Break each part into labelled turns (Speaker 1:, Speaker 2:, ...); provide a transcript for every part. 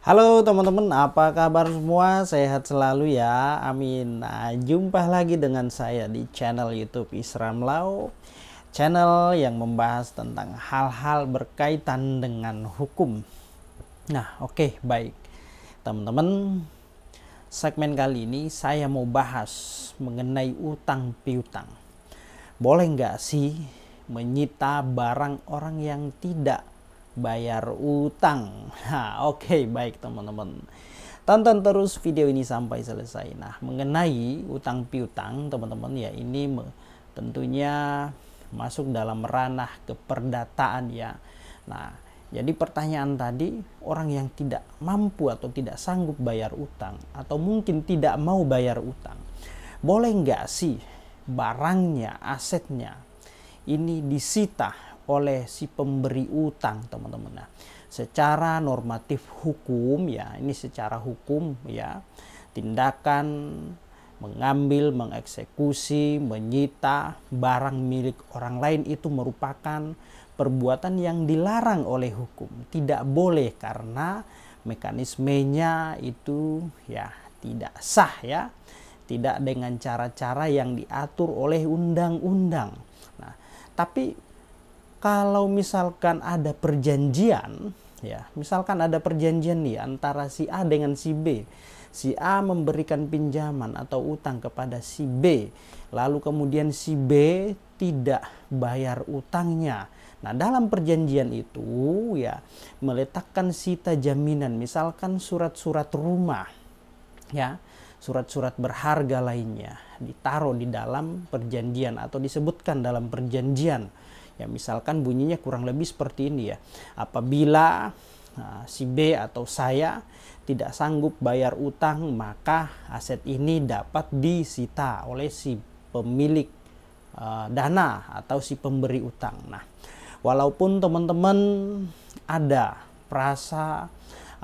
Speaker 1: Halo teman-teman, apa kabar semua? Sehat selalu ya, amin. Nah, jumpa lagi dengan saya di channel YouTube Isram Lau, channel yang membahas tentang hal-hal berkaitan dengan hukum. Nah, oke, baik. Teman-teman, segmen kali ini saya mau bahas mengenai utang piutang. Boleh nggak sih menyita barang orang yang tidak bayar utang? Oke, baik teman-teman. Tonton terus video ini sampai selesai. Nah, mengenai utang piutang, teman-teman ya, ini tentunya masuk dalam ranah keperdataan ya. Nah, jadi pertanyaan tadi, orang yang tidak mampu atau tidak sanggup bayar utang atau mungkin tidak mau bayar utang, boleh nggak sih barangnya, asetnya ini disita oleh si pemberi utang, teman-teman. Nah, secara normatif hukum ya, ini secara hukum ya, tindakan mengambil, mengeksekusi, menyita barang milik orang lain itu merupakan perbuatan yang dilarang oleh hukum. Tidak boleh karena mekanismenya itu ya tidak sah ya, tidak dengan cara-cara yang diatur oleh undang-undang. Nah, tapi kalau misalkan ada perjanjian ya, misalkan ada perjanjian nih antara si A dengan si B. Si A memberikan pinjaman atau utang kepada si B, lalu kemudian si B tidak bayar utangnya. Nah, dalam perjanjian itu ya meletakkan sita jaminan, misalkan surat-surat rumah ya, surat-surat berharga lainnya ditaruh di dalam perjanjian atau disebutkan dalam perjanjian. Ya, misalkan bunyinya kurang lebih seperti ini ya. Apabila si B atau saya tidak sanggup bayar utang, maka aset ini dapat disita oleh si pemilik dana atau si pemberi utang. Nah, walaupun teman-teman ada frasa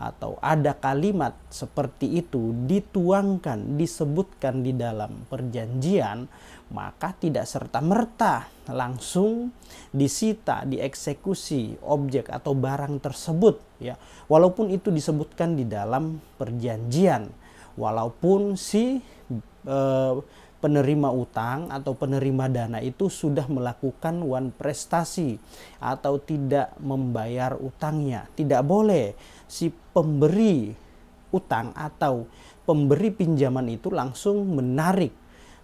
Speaker 1: atau ada kalimat seperti itu dituangkan, disebutkan di dalam perjanjian, maka tidak serta-merta langsung disita, dieksekusi objek atau barang tersebut ya. Walaupun itu disebutkan di dalam perjanjian, walaupun si penerima utang atau penerima dana itu sudah melakukan prestasi atau tidak membayar utangnya, tidak boleh si pemberi utang atau pemberi pinjaman itu langsung menarik,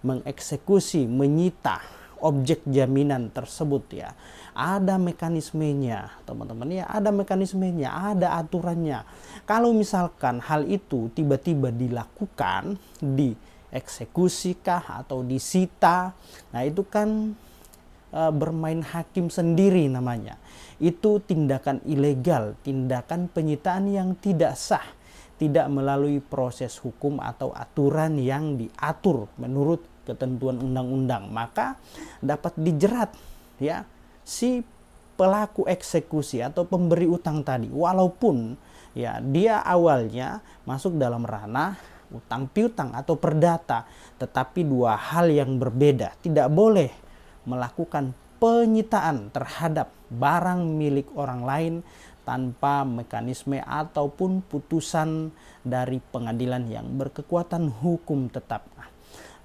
Speaker 1: mengeksekusi, menyita objek jaminan tersebut ya. Ada mekanismenya, teman-teman ya, ada mekanismenya, ada aturannya. Kalau misalkan hal itu tiba-tiba dilakukan, dieksekusikah atau disita, nah itu kan bermain hakim sendiri namanya. Itu tindakan ilegal, tindakan penyitaan yang tidak sah, tidak melalui proses hukum atau aturan yang diatur menurut ketentuan undang-undang, maka dapat dijerat ya si pelaku eksekusi atau pemberi utang tadi, walaupun ya dia awalnya masuk dalam ranah utang piutang atau perdata, tetapi dua hal yang berbeda. Tidak boleh melakukan penyitaan terhadap barang milik orang lain tanpa mekanisme ataupun putusan dari pengadilan yang berkekuatan hukum tetap.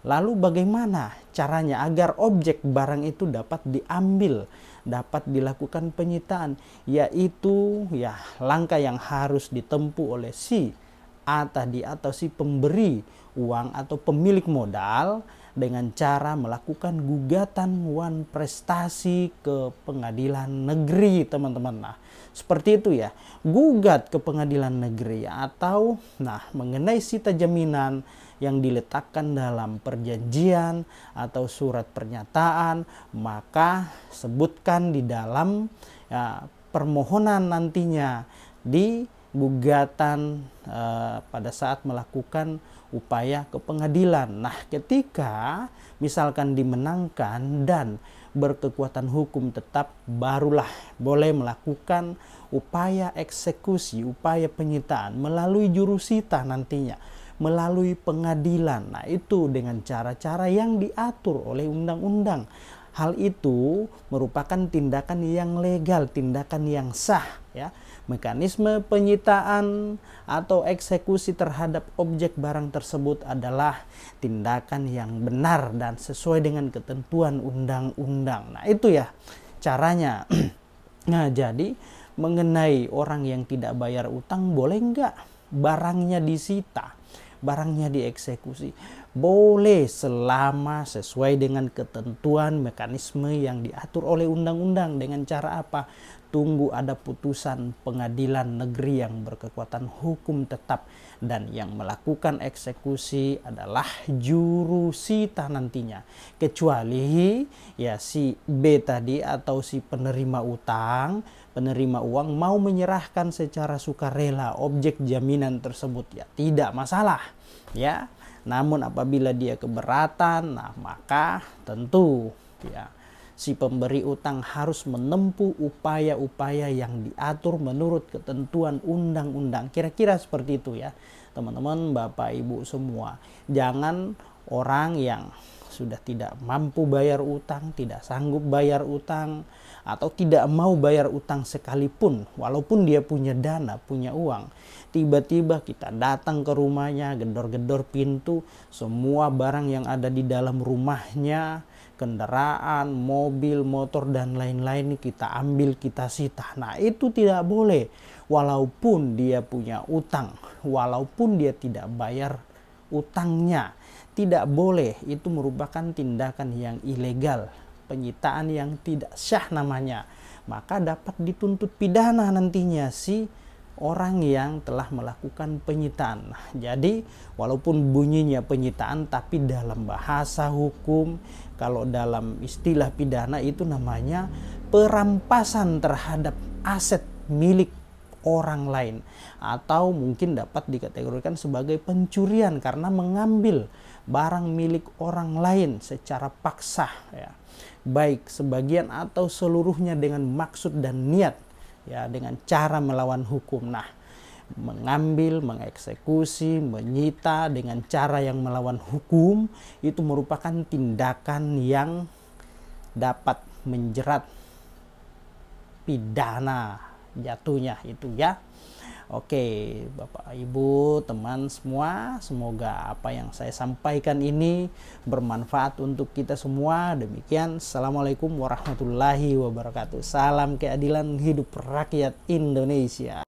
Speaker 1: Lalu bagaimana caranya agar objek barang itu dapat diambil, dapat dilakukan penyitaan? Yaitu ya langkah yang harus ditempuh oleh si A tadi atau si pemberi uang atau pemilik modal dengan cara melakukan gugatan prestasi ke pengadilan negeri, teman-teman. Nah, seperti itu ya, gugat ke pengadilan negeri atau mengenai sita jaminan yang diletakkan dalam perjanjian atau surat pernyataan, maka sebutkan di dalam ya, permohonan nantinya di gugatan pada saat melakukan upaya ke pengadilan. Nah, ketika misalkan dimenangkan dan berkekuatan hukum tetap, barulah boleh melakukan upaya eksekusi, upaya penyitaan melalui jurusita nantinya, melalui pengadilan. Nah, itu dengan cara-cara yang diatur oleh undang-undang. Hal itu merupakan tindakan yang legal, tindakan yang sah ya, Mekanisme penyitaan atau eksekusi terhadap objek barang tersebut adalah tindakan yang benar dan sesuai dengan ketentuan undang-undang. Nah, itu ya caranya. Nah, jadi mengenai orang yang tidak bayar utang, boleh nggak barangnya disita, barangnya dieksekusi? Boleh, selama sesuai dengan ketentuan mekanisme yang diatur oleh undang-undang. Dengan cara apa? Tunggu ada putusan pengadilan negeri yang berkekuatan hukum tetap, dan yang melakukan eksekusi adalah jurusita nantinya, kecuali ya si B tadi atau si penerima uang mau menyerahkan secara sukarela objek jaminan tersebut, ya tidak masalah ya. Namun apabila dia keberatan, nah maka tentu ya si pemberi utang harus menempuh upaya-upaya yang diatur menurut ketentuan undang-undang. Kira-kira seperti itu ya teman-teman, Bapak Ibu semua. Jangan orang yang sudah tidak mampu bayar utang, tidak sanggup bayar utang, atau tidak mau bayar utang sekalipun, walaupun dia punya dana, punya uang, tiba-tiba kita datang ke rumahnya, gedor-gedor pintu, semua barang yang ada di dalam rumahnya, kendaraan, mobil, motor, dan lain-lain kita ambil, kita sita. Nah, itu tidak boleh. Walaupun dia punya utang, walaupun dia tidak bayar utangnya, tidak boleh. Itu merupakan tindakan yang ilegal, penyitaan yang tidak sah namanya. Maka dapat dituntut pidana nantinya si orang yang telah melakukan penyitaan. Nah, jadi walaupun bunyinya penyitaan, tapi dalam bahasa hukum, kalau dalam istilah pidana itu namanya perampasan terhadap aset milik orang lain, atau mungkin dapat dikategorikan sebagai pencurian karena mengambil barang milik orang lain secara paksa ya, baik sebagian atau seluruhnya dengan maksud dan niat ya, dengan cara melawan hukum. Nah, mengambil, mengeksekusi, menyita dengan cara yang melawan hukum itu merupakan tindakan yang dapat menjerat pidana jatuhnya itu ya. Oke, Bapak Ibu, teman semua, semoga apa yang saya sampaikan ini bermanfaat untuk kita semua. Demikian, Assalamualaikum warahmatullahi wabarakatuh. Salam keadilan hidup rakyat Indonesia.